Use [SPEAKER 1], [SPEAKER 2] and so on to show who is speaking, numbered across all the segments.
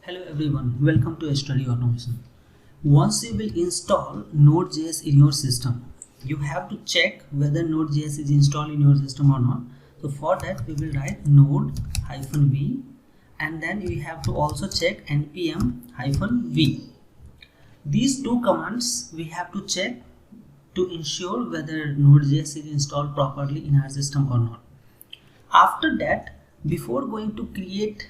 [SPEAKER 1] Hello everyone, welcome to Study Automation. Once you will install Node.js in your system, you have to check whether Node.js is installed in your system or not. So for that we will write node-v and then we have to also check npm-v. These two commands we have to check to ensure whether Node.js is installed properly in our system or not. After that, before going to create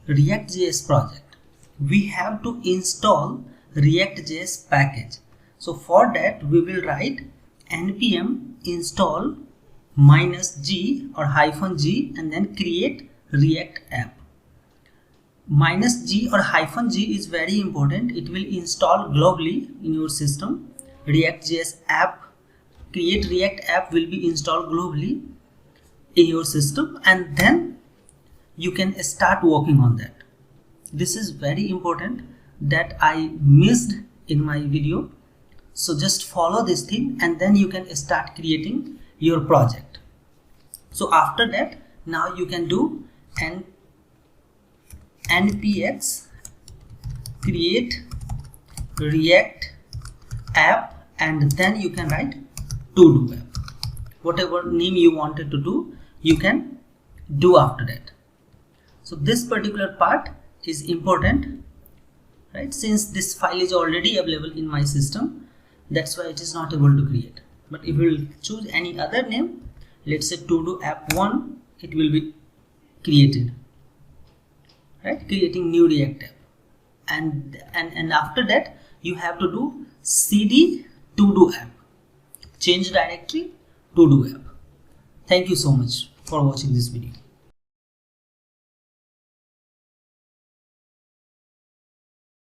[SPEAKER 1] React.js project, we have to install React.js package. So for that we will write npm install -g or -g and then create React app. -g or -g is very important. It will install globally in your system. React.js app, create React app will be installed globally in your system and then you can start working on that. This is very important that I missed in my video. So just follow this thing and then you can start creating your project. So after that, now you can do npx create React app and then you can write to-do app. Whatever name you wanted to do, you can do after that. So this particular part is important, right? Since this file is already available in my system, that's why it is not able to create. But if you will choose any other name, let's say to-do app 1, it will be created, right? Creating new React app. And after that, you have to do cd to-do app, change directory to-do app. Thank you so much for watching this video.